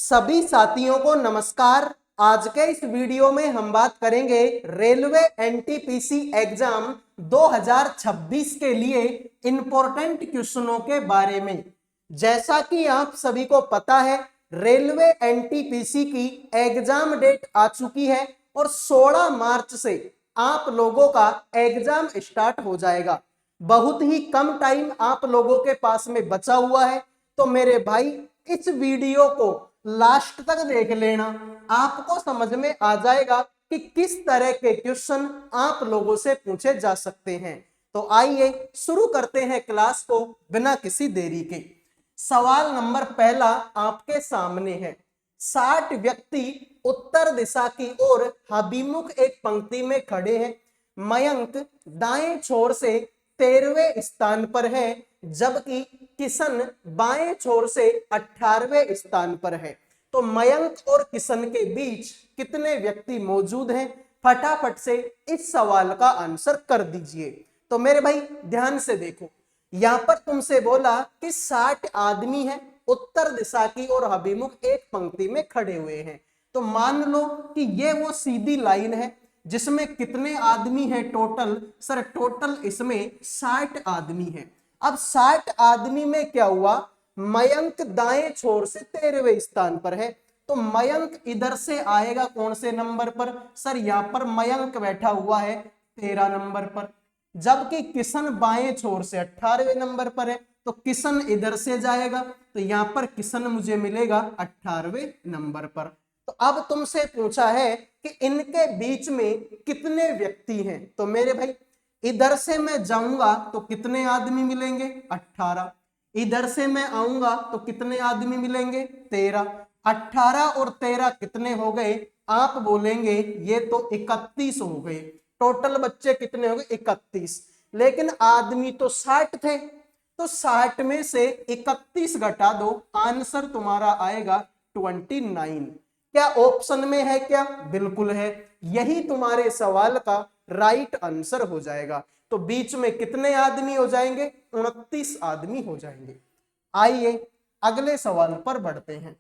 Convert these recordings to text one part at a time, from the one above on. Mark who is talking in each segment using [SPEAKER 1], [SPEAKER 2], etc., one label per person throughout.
[SPEAKER 1] सभी साथियों को नमस्कार। आज के इस वीडियो में हम बात करेंगे रेलवे एनटीपीसी एग्जाम 2026 के लिए इंपॉर्टेंट क्वेश्चनों के बारे में। जैसा कि आप सभी को पता है, रेलवे एनटीपीसी की एग्जाम डेट आ चुकी है और 16 मार्च से आप लोगों का एग्जाम स्टार्ट हो जाएगा। बहुत ही कम टाइम आप लोगों के पास में बचा हुआ है, तो मेरे भाई इस वीडियो को लास्ट तक देख लेना। आपको समझ में आ जाएगा कि किस तरह के क्वेश्चन आप लोगों से पूछे जा सकते हैं। तो आइए शुरू करते हैं क्लास को बिना किसी देरी के। सवाल नंबर पहला आपके सामने है। 60 व्यक्ति उत्तर दिशा की ओर अभिमुख एक पंक्ति में खड़े हैं। मयंक दाएं छोर से 13वें स्थान पर है, जबकि किशन बाएं छोर से 18वें स्थान पर है। तो मयंक और किशन के बीच कितने व्यक्ति मौजूद हैं? फटाफट से इस सवाल का आंसर कर दीजिए। तो मेरे भाई ध्यान से देखो, यहां पर तुमसे बोला कि 60 आदमी हैं, उत्तर दिशा की ओर अभिमुख एक पंक्ति में खड़े हुए हैं। तो मान लो कि ये वो सीधी लाइन है जिसमें कितने आदमी हैं टोटल? सर टोटल इसमें 60 आदमी हैं। अब 60 आदमी में क्या हुआ, मयंक दाएं छोर से 13वें स्थान पर है, तो मयंक इधर से आएगा कौन से नंबर पर? सर यहाँ पर मयंक बैठा हुआ है 13 नंबर पर, जबकि किशन बाएं छोर से 18वें नंबर पर है, तो किशन इधर से जाएगा, तो यहाँ पर किशन मुझे मिलेगा 18वें नंबर पर। तो अब तुमसे पूछा है कि इनके बीच में कितने व्यक्ति हैं। तो मेरे भाई इधर से मैं जाऊंगा तो कितने आदमी मिलेंगे? 18। इधर से मैं आऊंगा तो कितने आदमी मिलेंगे? 13। 18 और 13 कितने हो गए? आप बोलेंगे ये तो 31 हो गए। टोटल बच्चे कितने हो गए? 31। लेकिन आदमी तो 60 थे, तो 60 में से 31 घटा दो, आंसर तुम्हारा आएगा 29। क्या ऑप्शन में है क्या? बिल्कुल है। यही तुम्हारे सवाल का राइट आंसर हो जाएगा। तो बीच में कितने आदमी हो जाएंगे? 29 आदमी हो जाएंगे। आइए अगले सवाल पर बढ़ते हैं।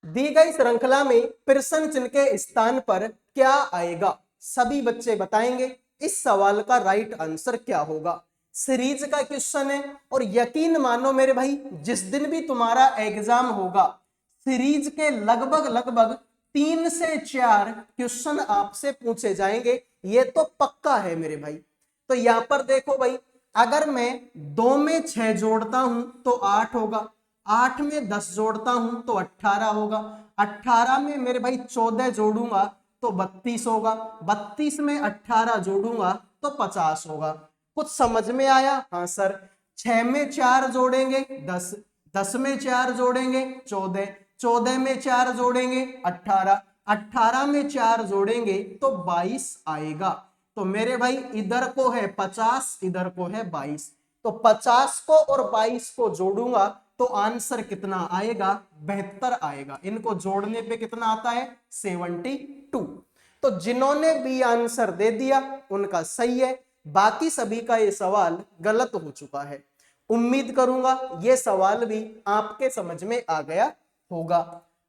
[SPEAKER 1] दी गई श्रृंखला में प्रश्न चिन्ह के स्थान पर क्या आएगा? सभी बच्चे बताएंगे इस सवाल का राइट आंसर क्या होगा। सीरीज का क्वेश्चन है और यकीन मानो मेरे भाई, जिस दिन भी तुम्हारा एग्जाम होगा, सीरीज के लगभग 3 से 4 क्वेश्चन आपसे पूछे जाएंगे, ये तो पक्का है मेरे भाई। तो यहां पर देखो भाई, अगर मैं 2 में 6 जोड़ता हूं तो 8 होगा, 8 में 10 जोड़ता हूं तो 18 होगा, 18 में मेरे भाई 14 जोड़ूंगा तो 32 होगा, 32 में 18 जोड़ूंगा तो 50 होगा। कुछ समझ में आया? हाँ सर। 6 में 4 जोड़ेंगे 10, 10 में 4 जोड़ेंगे 14, 14 में 4 जोड़ेंगे 18, 18 में 4 जोड़ेंगे तो 22 आएगा। तो मेरे भाई इधर को है 50, इधर को है 22, तो 50 को और 22 को जोड़ूंगा तो आंसर कितना आएगा? 72 आएगा। इनको जोड़ने पे कितना आता है? 72। तो जिन्होंने भी आंसर दे दिया उनका सही है, बाकी सभी का ये सवाल गलत हो चुका है। उम्मीद करूंगा ये सवाल भी आपके समझ में आ गया होगा।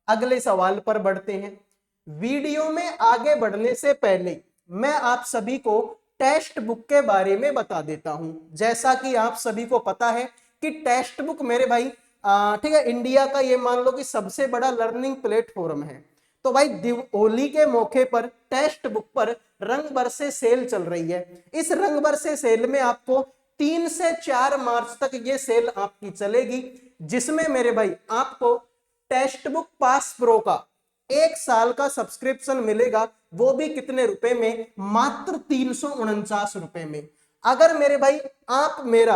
[SPEAKER 1] अगले सवाल पर बढ़ते हैं। वीडियो में आगे बढ़ने से पहले मैं आप सभी को टेक्स्ट बुक के बारे में बता देता हूं। जैसा कि आप सभी को पता है कि टेक्स्ट बुक मेरे भाई ठीक है, इंडिया का ये मान लो कि सबसे बड़ा लर्निंग प्लेटफॉर्म है। तो भाई दिवाली के मौके पर टेक्स्ट बुक पर रंग बरसे सेल चल रही है। इस रंग बरसे सेल में आपको 3 से 4 मार्च तक ये सेल आपकी चलेगी, जिसमें मेरे भाई आपको टेक्स्ट बुक पास प्रो का 1 साल का सब्सक्रिप्शन मिलेगा। वो भी कितने रुपए में? मात्र 349 रुपए में। अगर मेरे भाई आप मेरा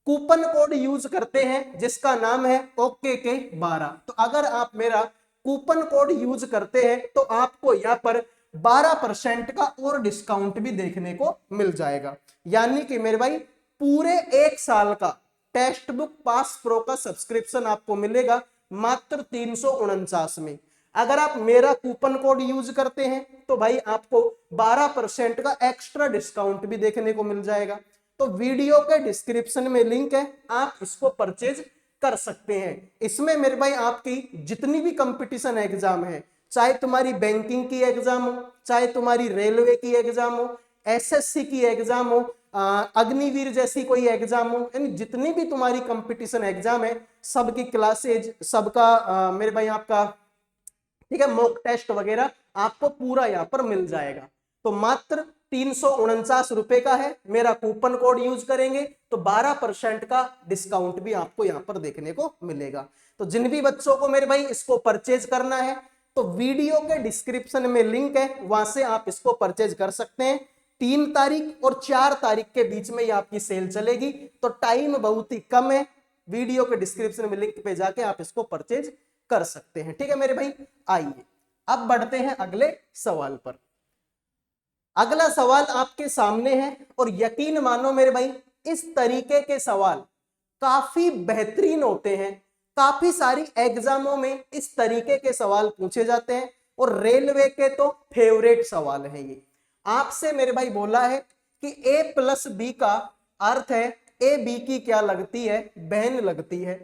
[SPEAKER 1] कूपन कोड यूज करते हैं जिसका नाम है ओके के 12, तो अगर आप मेरा कूपन कोड यूज करते हैं तो आपको यहाँ पर 12% का और डिस्काउंट भी देखने को मिल जाएगा। यानी कि मेरे भाई पूरे 1 साल का टेक्स्ट बुक पास प्रो का सब्सक्रिप्शन आपको मिलेगा मात्र 349 में। अगर आप मेरा कूपन कोड यूज करते हैं तो भाई आपको 12% का एक्स्ट्रा डिस्काउंट भी देखने को मिल जाएगा। तो वीडियो के डिस्क्रिप्शन में लिंक है, आप इसको परचेज कर सकते हैं। इसमें मेरे भाई आपकी जितनी भी कंपटीशन एग्जाम है, चाहे तुम्हारी बैंकिंग की एग्जाम हो, चाहे तुम्हारी रेलवे की एग्जाम हो, एसएससी की एग्जाम हो, अग्निवीर जैसी कोई एग्जाम हो, यानी जितनी भी तुम्हारी कंपटीशन एग्जाम है सबकी क्लासेज, सबका मेरे भाई आपका ठीक है मॉक टेस्ट वगैरह आपको पूरा यहाँ पर मिल जाएगा। तो मात्र 349 रुपए का है। मेरा कूपन कोड यूज करेंगे तो 12% का डिस्काउंट भी आपको यहाँ पर देखने को मिलेगा। तो जिन भी बच्चों को मेरे भाई इसको परचेज करना है तो वीडियो के डिस्क्रिप्शन में लिंक है, वहां से आप इसको परचेज कर सकते हैं। 3 तारीख और 4 तारीख के बीच में ये आपकी सेल चलेगी, तो टाइम बहुत ही कम है। वीडियो के डिस्क्रिप्शन में लिंक पे जाके आप इसको परचेज कर सकते हैं। ठीक है मेरे भाई, आइए अब बढ़ते हैं अगले सवाल पर। अगला सवाल आपके सामने है और यकीन मानो मेरे भाई इस तरीके के सवाल काफी बेहतरीन होते हैं। काफी सारी एग्जामों में इस तरीके के सवाल पूछे जाते हैं और रेलवे के तो फेवरेट सवाल है ये। आपसे मेरे भाई बोला है कि a प्लस बी का अर्थ है ए बी की क्या लगती है, बहन लगती है।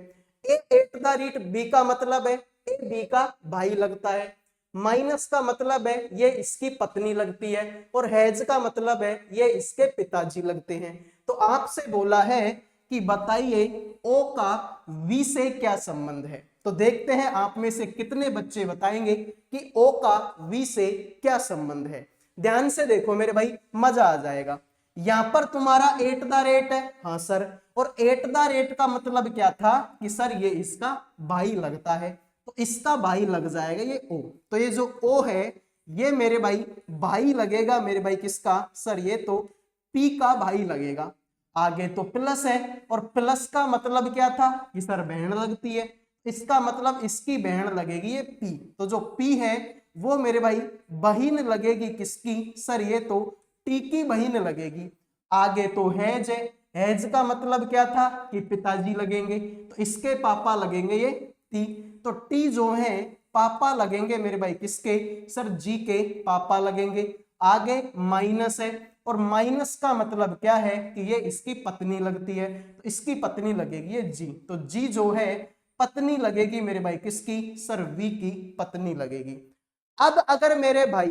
[SPEAKER 1] ए एट द रेट बी का मतलब है ए बी का भाई लगता है। माइनस का मतलब है ये इसकी पत्नी लगती है और हैज का मतलब है ये इसके पिताजी लगते हैं। तो आपसे बोला है कि बताइए ओ का वी से क्या संबंध है। तो देखते हैं आप में से कितने बच्चे बताएंगे कि ओ का वी से क्या संबंध है। ध्यान से देखो मेरे भाई, मजा आ जाएगा। यहां पर तुम्हारा एट द रेट है, हाँ सर, और एट द रेट का मतलब क्या था कि सर ये इसका भाई लगता है, तो इसका भाई लग जाएगा ये ओ। तो ये जो ओ है ये मेरे भाई भाई लगेगा मेरे भाई किसका, सर ये तो पी का भाई लगेगा। आगे तो प्लस है और प्लस का मतलब क्या था कि सर बहन लगती है, इसका मतलब इसकी बहन लगेगी ये पी। तो जो पी है वो मेरे भाई बहिन लगेगी किसकी, सर ये तो टी की बहिन लगेगी। आगे तो हैज है, हैज का मतलब क्या था कि पिताजी लगेंगे, तो इसके पापा लगेंगे ये टी। तो टी जो है पापा लगेंगे मेरे भाई किसके, सर जी के पापा लगेंगे। आगे माइनस है और माइनस का मतलब क्या है कि ये इसकी पत्नी लगती है, तो इसकी पत्नी लगेगी ये जी। तो जी जो है पत्नी लगेगी मेरे भाई किसकी, सर वी की पत्नी लगेगी। अब अगर मेरे भाई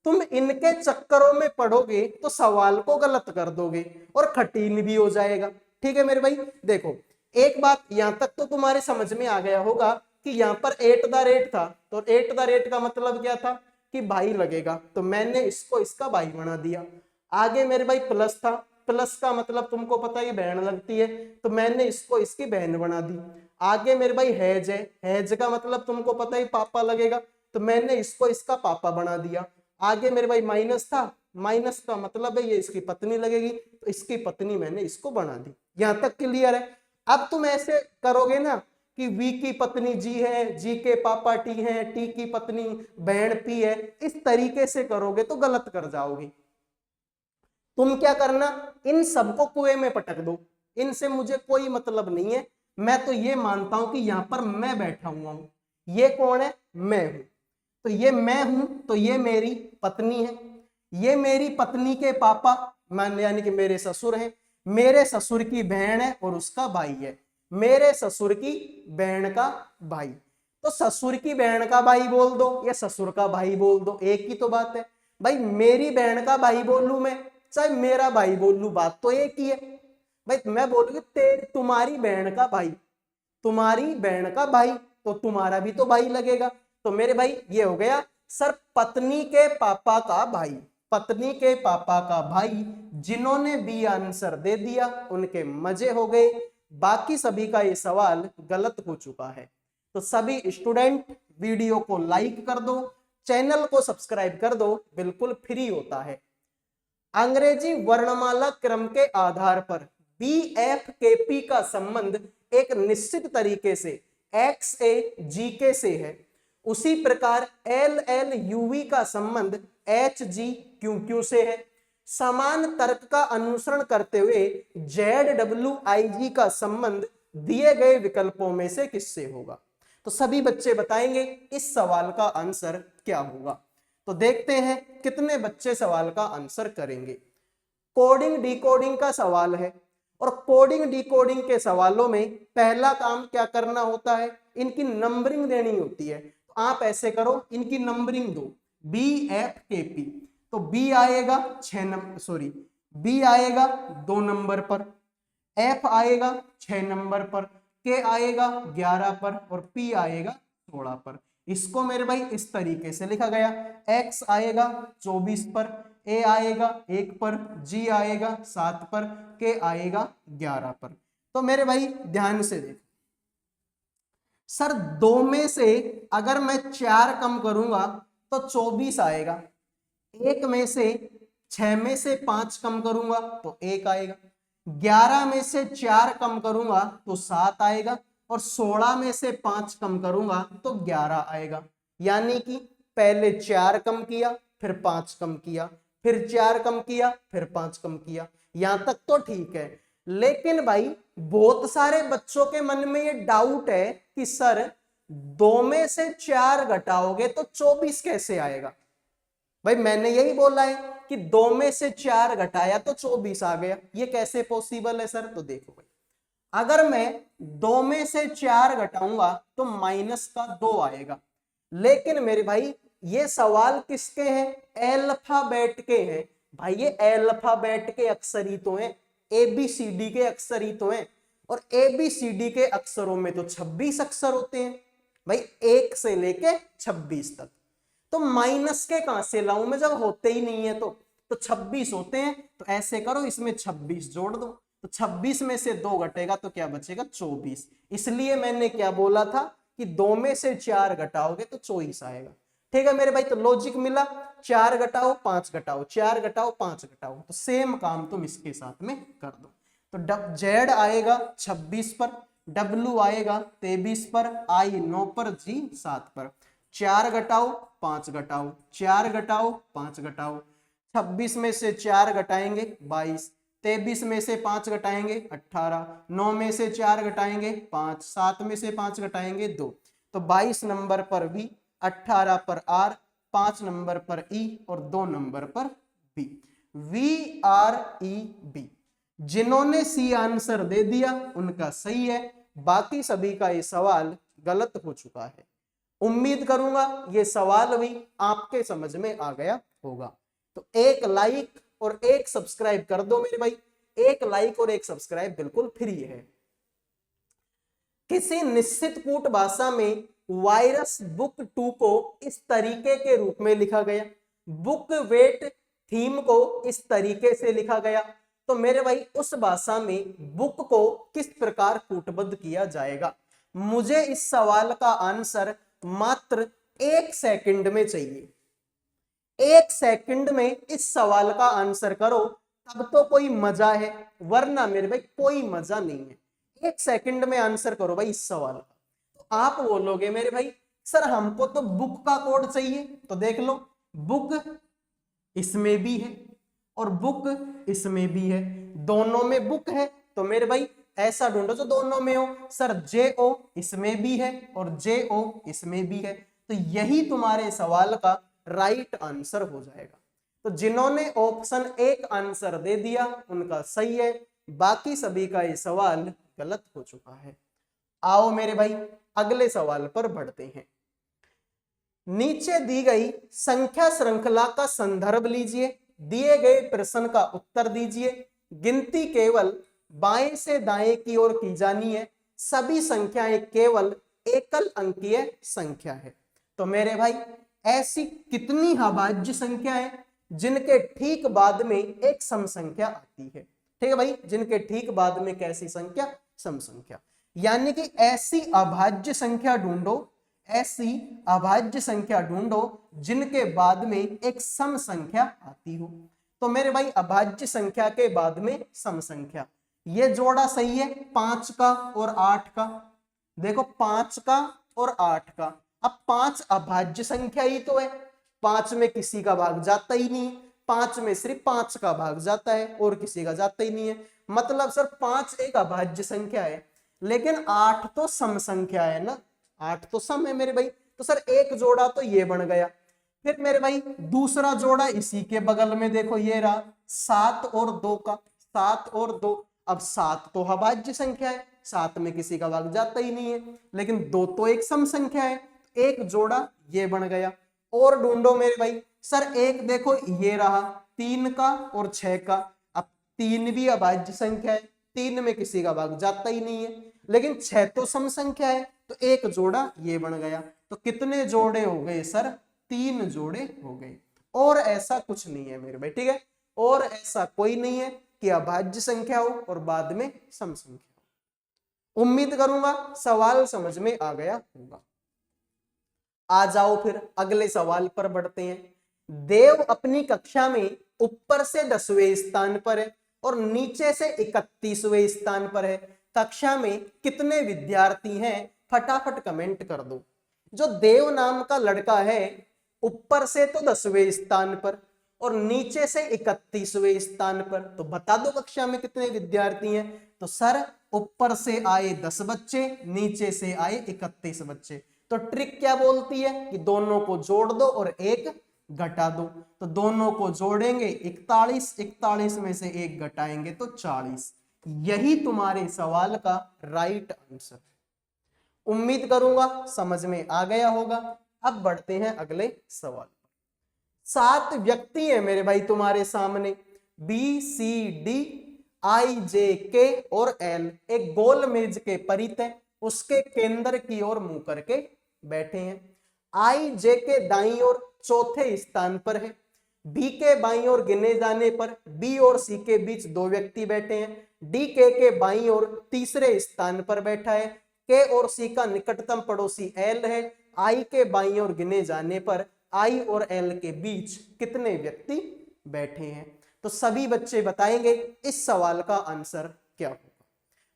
[SPEAKER 1] तुम इनके चक्करों में पढ़ोगे तो सवाल को गलत कर दोगे और कठिन भी हो जाएगा। ठीक है मेरे भाई, देखो एक बात यहां तक तो तुम्हारे समझ में आ गया होगा कि यहाँ पर एट द रेट था, तो एट द रेट का मतलब क्या था कि भाई लगेगा, तो मैंने इसको इसका भाई बना दिया। आगे मेरे भाई प्लस था, प्लस का मतलब तुमको पता है बहन लगती है, तो मैंने इसको इसकी बहन बना दी। आगे मेरे भाई हैज है, हैज का मतलब तुमको पता ही पापा लगेगा, तो मैंने इसको इसका पापा बना दिया। आगे मेरे भाई माइनस था, माइनस का मतलब है ये इसकी पत्नी लगेगी, तो इसकी पत्नी मैंने इसको बना दी। यहां तक क्लियर है। अब तुम ऐसे करोगे ना कि वी की पत्नी जी है, जी के पापा टी है, टी की पत्नी बहन पी है, इस तरीके से करोगे तो गलत कर जाओगे। तुम क्या करना, इन सबको कुएं में पटक दो, इनसे मुझे कोई मतलब नहीं है। मैं तो ये मानता हूं कि यहां पर मैं बैठा हुआ हूं, ये कौन है, मैं हूं, तो ये मैं हूं, तो ये मेरी पत्नी है, ये मेरी पत्नी के पापा मान यानी कि मेरे ससुर हैं, मेरे ससुर की बहन है और उसका भाई है, मेरे ससुर की बहन का भाई। तो ससुर की बहन का भाई बोल दो या ससुर का भाई बोल दो, एक ही तो बात है भाई। मेरी बहन का भाई बोल लू मैं, चाहे मेरा भाई बोल लू, बात तो एक ही है भाई। मैं बोलूंगी तुम्हारी बहन का भाई, तुम्हारी बहन का भाई, तो तुम्हारा भी तो भाई लगेगा। तो मेरे भाई ये हो गया सर पत्नी के पापा का भाई, पत्नी के पापा का भाई। जिन्होंने बी आंसर दे दिया उनके मजे हो गए, बाकी सभी का ये सवाल गलत हो चुका है। तो सभी स्टूडेंट वीडियो को लाइक कर दो, चैनल को सब्सक्राइब कर दो, बिल्कुल फ्री होता है। अंग्रेजी वर्णमाला क्रम के आधार पर BFKP का संबंध एक निश्चित तरीके से XAGK से है, उसी प्रकार LLUV का संबंध HGQQ से है। समान तर्क का अनुसरण करते हुए ZWIG का संबंध दिए गए विकल्पों में से किससे होगा। तो सभी बच्चे बताएंगे इस सवाल का आंसर क्या होगा। तो देखते हैं कितने बच्चे सवाल का आंसर करेंगे। कोडिंग डिकोडिंग का सवाल है और कोडिंग डिकोडिंग के सवालों में पहला काम क्या करना होता है, इनकी नंबरिंग देनी होती है। तो आप ऐसे करो, इनकी नंबरिंग दो, BFKP। तो बी आएगा 6 नंबर, सॉरी बी आएगा 2 नंबर पर, F आएगा 6 नंबर पर, K आएगा 11 पर और P आएगा 16 पर। इसको मेरे भाई इस तरीके से लिखा गया, X आएगा 24 पर, A आएगा 1 पर, G आएगा 7 पर, K आएगा 11 पर। तो मेरे भाई ध्यान से देख, सर 2 में से अगर मैं 4 कम करूंगा तो 24 आएगा, 1 में से 6 में से 5 कम करूंगा तो 1 आएगा, 11 में से 4 कम करूंगा तो 7 आएगा और 16 में से 5 कम करूंगा तो 11 आएगा। यानी कि पहले 4 कम किया, फिर 5 कम किया, फिर 4 कम किया, फिर 5 कम किया, यहां तक तो ठीक है। लेकिन भाई बहुत सारे बच्चों के मन में ये डाउट है कि सर 2 में से 4 घटाओगे तो 24 कैसे आएगा। भाई मैंने यही बोला है कि 2 में से 4 घटाया तो 24 आ गया, ये कैसे पॉसिबल है सर। तो देखो भाई, अगर मैं 2 में से 4 घटाऊंगा तो -2 आएगा। लेकिन मेरे भाई ये सवाल किसके हैं, अल्फाबेट के हैं। भाई ये अल्फाबेट के अक्षर ही तो हैं, ABCD के अक्षर ही तो हैं, और ABCD के अक्षरों में तो 26 अक्षर होते हैं भाई, 1 से लेके 26 तक। तो माइनस के कहां से लाऊं मैं, जब होते ही नहीं है तो 26 होते हैं। तो ऐसे करो, इसमें 26 जोड़ दो, तो 26 में से 2 घटेगा तो क्या बचेगा, 24। इसलिए मैंने क्या बोला था कि 2 में से 4 घटाओगे तो 24 आएगा। ठीक है मेरे भाई, तो लॉजिक मिला, 4 घटाओ 5 घटाओ, 4 घटाओ 5 घटाओ, तो सेम काम तुम इसके साथ में कर दो। तो Z आएगा 26 पर, W आएगा 23 पर, I 9 पर, G 7 पर। 4 घटाओ 5 घटाओ, 4 घटाओ 5 घटाओ, 26 में से 4 घटाएंगे 22, 23 में से 5 घटाएंगे 18, 9 में से 4 घटाएंगे 5, 7 में से 5 घटाएंगे 2, तो 22 नंबर पर V, 18 पर R, 5 नंबर पर E और 2 नंबर पर B। VREB। जिन्होंने C आंसर दे दिया उनका सही है, बाकी सभी का ये सवाल गलत हो चुका है। उम्मीद करूंगा ये सवाल भी आपके समझ में आ गया होगा। तो एक लाइक और एक सब्सक्राइब कर दो मेरे भाई, एक लाइक और एक सब्सक्राइब बिल्कुल फ्री है। किसी निश्चित कूट भाषा में वायरस बुक 2 को इस तरीके के रूप में लिखा गया, बुक वेट थीम को इस तरीके से लिखा गया, तो मेरे भाई उस भाषा में बुक को किस प्रकार कूटबद्ध किया जाएगा। मुझे इस सवाल का आंसर मात्र 1 सेकंड में चाहिए। 1 सेकंड में इस सवाल का आंसर करो तब तो कोई मजा है, वरना मेरे भाई कोई मजा नहीं है। 1 सेकंड में आंसर करो भाई इस सवाल का। तो आप बोलोगे मेरे भाई सर हमको तो बुक का कोड चाहिए, तो देख लो बुक इसमें भी है और बुक इसमें भी है, दोनों में बुक है, तो मेरे भाई ऐसा ढूंढो जो दोनों में हो। सर JO इसमें भी है और JO इसमें भी है, तो यही तुम्हारे सवाल का राइट आंसर हो जाएगा। तो जिन्होंने ऑप्शन 1 आंसर दे दिया उनका सही है, बाकी सभी का ये सवाल गलत हो चुका है। आओ मेरे भाई अगले सवाल पर बढ़ते हैं। नीचे दी गई संख्या श्रृंखला का संदर्भ लीजिए, दिए गए प्रश्न का उत्तर दीजिए, गिनती केवल बाएं से दाएं की ओर की जानी है, सभी संख्याएं केवल एकल अंकीय संख्या है। तो मेरे भाई ऐसी कितनी अभाज्य संख्या है जिनके ठीक बाद में एक सम संख्या आती है। ठीक है भाई, जिनके ठीक बाद में कैसी संख्या, सम संख्या। यानी कि ऐसी अभाज्य संख्या ढूंढो, ऐसी अभाज्य संख्या ढूंढो जिनके बाद में एक सम संख्या आती हो। तो मेरे भाई अभाज्य संख्या के बाद में सम संख्या, ये जोड़ा सही है 5 का और 8 का। देखो 5 का और 8 का, अब 5 अभाज्य संख्या ही तो है, 5 में किसी का भाग जाता ही नहीं है, 5 में सिर्फ 5 का भाग जाता है और किसी का जाता ही नहीं है। मतलब सर 5 एक अभाज्य संख्या है, लेकिन 8 तो सम संख्या है ना, 8 तो सम है मेरे भाई। तो सर एक जोड़ा तो ये बन गया। फिर मेरे भाई दूसरा जोड़ा इसी के बगल में देखो, ये रहा 7 और 2 का, 7 और 2। अब 7 तो अभाज्य संख्या है, 7 में किसी का भाग जाता ही नहीं है, लेकिन 2 तो एक सम संख्या है, एक जोड़ा ये बन गया। और ढूंढो मेरे भाई। सर एक देखो ये रहा 3 का और 6 का, अब 3 भी अभाज्य संख्या है, 3 में किसी का भाग जाता ही नहीं है, लेकिन 6 तो सम संख्या है, तो एक जोड़ा ये बन गया। तो कितने जोड़े हो गए सर? 3 जोड़े हो गए। और ऐसा कुछ नहीं है मेरे भाई, ठीक है, और ऐसा कोई नहीं है कि अभाज्य संख्या हो और बाद में सम संख्या हो। उम्मीद करूंगा सवाल समझ में आ गया होगा। आ जाओ फिर अगले सवाल पर बढ़ते हैं। देव अपनी कक्षा में ऊपर से 10वें स्थान पर है और नीचे से 31वें स्थान पर है। कक्षा में कितने विद्यार्थी हैं? फटाफट कमेंट कर दो। जो देव नाम का लड़का है ऊपर से तो 10वें स्थान पर और नीचे से 31वें स्थान पर, तो बता दो कक्षा में कितने विद्यार्थी हैं। तो सर ऊपर से आए 10 बच्चे, नीचे से आए 31 बच्चे। तो ट्रिक क्या बोलती है कि दोनों को जोड़ दो और एक घटा दो। तो दोनों को जोड़ेंगे 41, 41 में से एक घटाएंगे तो 40। यही तुम्हारे सवाल का राइट आंसर है। उम्मीद करूंगा समझ में आ गया होगा। अब बढ़ते हैं अगले सवाल। 7 व्यक्ति हैं मेरे भाई तुम्हारे सामने, बी सी डी आई जे के और एल एक गोल मेज के परित है, उसके केंद्र की ओर मुंह करके बैठे हैं। आई जे के दाईं ओर चौथे स्थान पर है, बी के बाईं ओर गिने जाने पर बी और सी के बीच 2 व्यक्ति बैठे हैं, डी के बाईं ओर तीसरे स्थान पर बैठा है, के और सी का निकटतम पड़ोसी एल है। आई के बाईं ओर गिने जाने पर आई और एल के बीच कितने व्यक्ति बैठे हैं? तो सभी बच्चे बताएंगे इस सवाल का आंसर क्या होगा।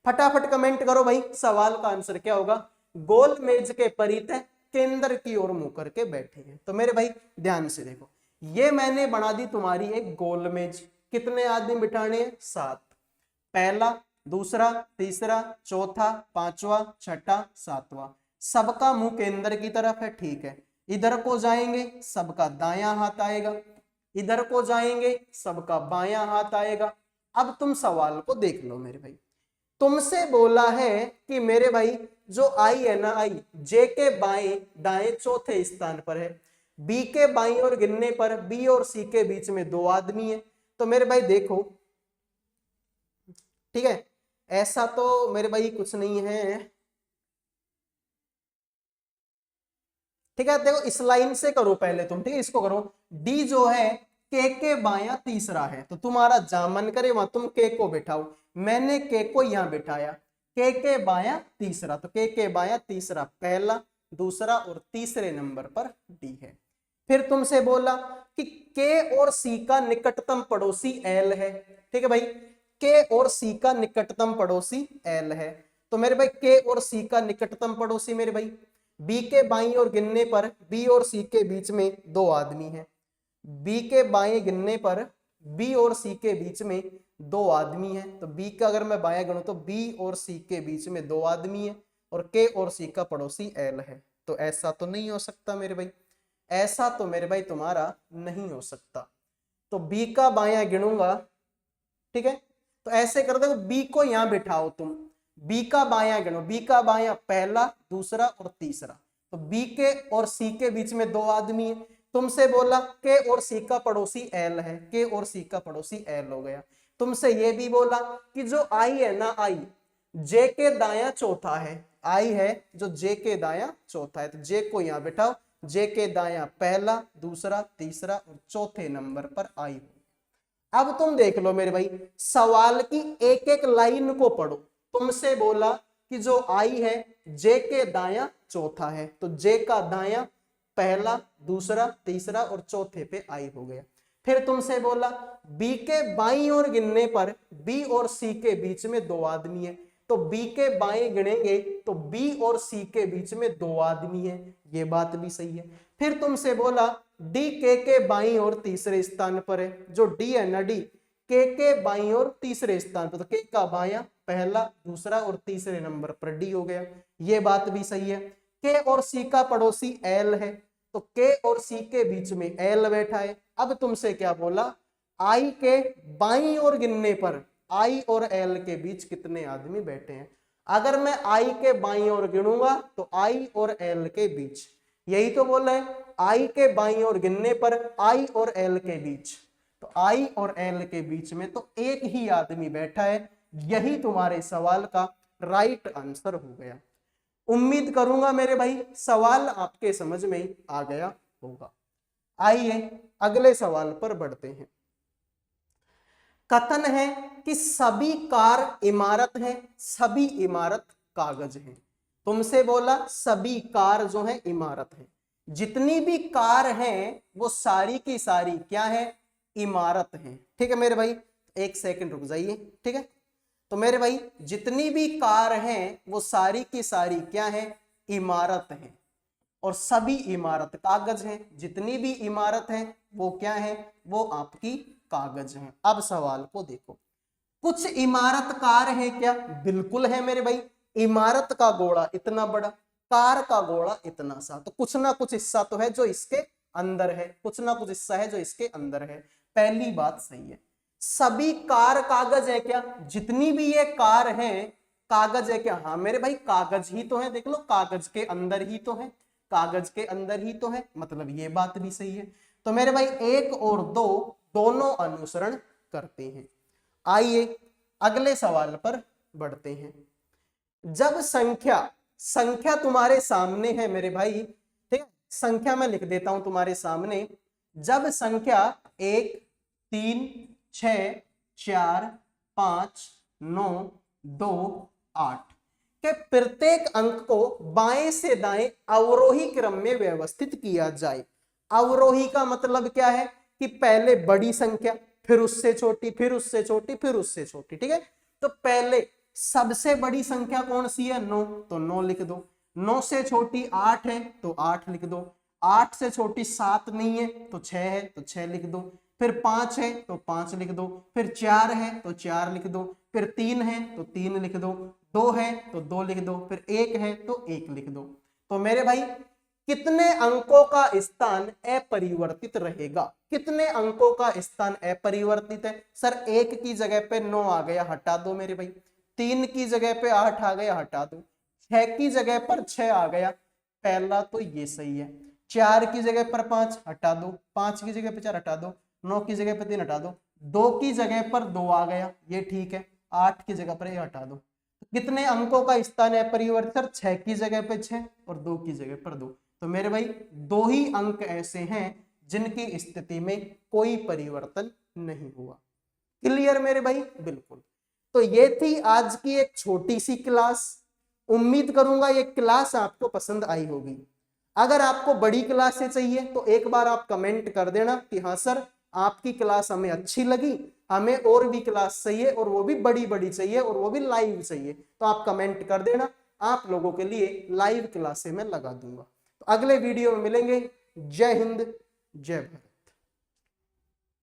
[SPEAKER 1] फटाफट कमेंट करो भाई, सवाल का आंसर क्या होगा? गोल मेज के परित है, केंद्र की ओर मुंह करके बैठे हैं। तो मेरे भाई ध्यान से देखो, ये मैंने बना दी तुम्हारी एक गोल मेज। कितने आदमी बिठाने हैं? 7। पहला, दूसरा, तीसरा, चौथा, पांचवा, छठा, सातवां। सबका मुंह केंद्र की तरफ है, ठीक है। इधर को जाएंगे सबका दायां हाथ आएगा, इधर को जाएंगे सबका बायां हाथ आएगा। अब तुम सवाल को देख लो मेरे भाई। तुमसे बोला है कि मेरे भाई जो आई है ना, आई जे के बाएं दाएं चौथे स्थान पर है, बी के बाईं ओर गिनने पर बी और सी के बीच में 2 आदमी है। तो मेरे भाई देखो, ठीक है, ऐसा तो मेरे भाई कुछ नहीं है, ठीक है। देखो इस लाइन से करो पहले तुम, ठीक है, इसको करो। डी जो है के बायां तीसरा है, तो तुम्हारा जहां मन करे वहां तुम के को बिठाओ। मैंने के को यहां बिठाया, के बायां तीसरा, तो के बायां तीसरा पहला, दूसरा और तीसरे नंबर पर डी है। फिर तुमसे बोला कि के और सी का निकटतम पड़ोसी एल है, ठीक है भाई, के और सी का निकटतम पड़ोसी एल है। तो मेरे भाई के और सी का निकटतम पड़ोसी मेरे भाई, बी के बाईं ओर गिनने पर बी और सी के बीच में 2 आदमी हैं। बी के बाएं गिनने पर बी और सी के बीच में 2 आदमी हैं। तो बी का अगर मैं बाएं गिनूं तो बी और सी के बीच में 2 आदमी हैं और के और सी का पड़ोसी एल है। तो ऐसा तो नहीं हो सकता मेरे भाई, ऐसा तो मेरे भाई तुम्हारा नहीं हो सकता। तो बी का बायां गिनूंगा, ठीक है, तो ऐसे कर दो, बी को यहां बिठाओ तुम, बी का बायां गिनो, बी का बायां पहला, दूसरा और तीसरा। तो बी के और सी के बीच में 2 आदमी है। तुमसे बोला के और सी का पड़ोसी एल है, के और सी का पड़ोसी एल हो गया। तुमसे ये भी बोला कि जो आई है ना, आई जे के दायां चौथा है, आई है जो जे के दायां चौथा है, तो जे को यहां बिठाओ, जे के दायां पहला, दूसरा, तीसरा और चौथे नंबर पर आई हो। अब तुम देख लो मेरे भाई, सवाल की एक एक लाइन को पढ़ो। तुमसे बोला कि जो आई है जे के दायां चौथा है, तो जे का दायां पहला, दूसरा, तीसरा और चौथे पे आई हो गया। फिर तुमसे बोला बी के बाईं ओर गिनने पर बी और सी के बीच में 2 आदमी है, तो बी के बाएं गिनेंगे तो बी और सी के बीच में 2 आदमी है, ये बात भी सही है। फिर तुमसे बोला डी के बाईं ओर तीसरे स्थान पर है, जो डी है ना, डी के बाईं ओर तीसरे स्थान पर, तो के का बायां पहला, दूसरा और तीसरे नंबर पर डी हो गया, ये बात भी सही है। के और सी का पड़ोसी एल है, तो के और सी के बीच में एल बैठा है। अब तुमसे क्या बोला, आई के बाईं ओर गिनने पर आई और एल के बीच कितने आदमी बैठे हैं। अगर मैं आई के बाईं ओर गिनूंगा तो आई और एल के बीच, यही तो बोला है, आई के बाईं ओर गिनने पर आई और एल के बीच, तो आई और एल के बीच में तो एक ही आदमी बैठा है। यही तुम्हारे सवाल का राइट आंसर हो गया। उम्मीद करूंगा मेरे भाई सवाल आपके समझ में आ गया होगा। आइए अगले सवाल पर बढ़ते हैं। कथन है कि सभी कार इमारत है, सभी इमारत कागज है। तुमसे बोला सभी कार जो है इमारत है, जितनी भी कार हैं वो सारी की सारी क्या है, इमारत है। ठीक है मेरे भाई, एक सेकंड रुक जाइए। ठीक है, तो मेरे भाई जितनी भी कार हैं वो सारी की सारी क्या है, इमारत है, और सभी इमारत कागज है। जितनी भी इमारत है वो क्या है, वो आपकी कागज है। अब सवाल को देखो, कुछ इमारत कार है क्या, बिल्कुल है मेरे भाई। इमारत का गोला इतना बड़ा, कार का गोला इतना सा, तो कुछ ना कुछ हिस्सा तो है जो इसके अंदर है, कुछ ना कुछ हिस्सा है जो इसके अंदर है। पहली बात सही है। सभी कार कागज है क्या, जितनी भी ये कार है कागज है क्या, हाँ मेरे भाई कागज ही तो है। देख लो कागज के अंदर ही तो है, कागज के अंदर ही तो है, मतलब ये बात भी सही है। तो मेरे भाई एक और दो दोनों अनुसरण करते हैं। आइए अगले सवाल पर बढ़ते हैं। जब संख्या तुम्हारे सामने है मेरे भाई, ठीक है, संख्या मैं लिख देता हूं तुम्हारे सामने। जब संख्या 1 3 6 4 5 9 2 8 के प्रत्येक अंक को बाएं से दाएं अवरोही क्रम में व्यवस्थित किया जाए। अवरोही का मतलब क्या है कि पहले बड़ी संख्या, फिर उससे छोटी, फिर उससे छोटी, फिर उससे छोटी। ठीक है, तो पहले सबसे बड़ी संख्या कौन सी है, 9, तो 9 लिख दो। 9 से छोटी 8 है तो 8 लिख दो। 8 से छोटी 7 नहीं है तो 6 है तो 6 लिख दो। फिर 5 है तो 5 लिख दो। फिर 4 है तो 4 लिख दो। फिर 3 है तो 3 लिख दो। 2 है तो 2 लिख दो। फिर 1 है तो 1 लिख दो। तो मेरे भाई कितने अंकों का स्थान अपरिवर्तित रहेगा, कितने अंकों का स्थान अपरिवर्तित है। सर 1 की जगह पे 9 आ गया, हटा दो मेरे भाई। 3 की जगह पे 8 आ गया, हटा दो। 6 की जगह पर 6 आ गया, पहला तो ये सही है। 4 की जगह पर 5 हटा दो, 5 की जगह पर 4 हटा दो, 9 की जगह पर 3 हटा दो, 2 की जगह पर 2 आ गया, ये ठीक है। 8 की जगह पर ये हटा दो। कितने अंकों का स्थान अपरिवर्तित, सर 6 की जगह पे 6 और 2 की जगह पर 2। तो मेरे भाई 2 ही अंक ऐसे हैं जिनकी स्थिति में कोई परिवर्तन नहीं हुआ। क्लियर मेरे भाई, बिल्कुल। तो ये थी आज की एक छोटी सी क्लास। उम्मीद करूंगा ये क्लास आपको पसंद आई होगी। अगर आपको बड़ी क्लास से चाहिए तो एक बार आप कमेंट कर देना कि हाँ सर आपकी क्लास हमें अच्छी लगी, हमें और भी क्लास चाहिए, और वो भी बड़ी बड़ी चाहिए, और वो भी लाइव चाहिए। तो आप कमेंट कर देना, आप लोगों के लिए लाइव क्लासें मैं लगा दूंगा। तो अगले वीडियो में मिलेंगे। जय हिंद, जय भारत।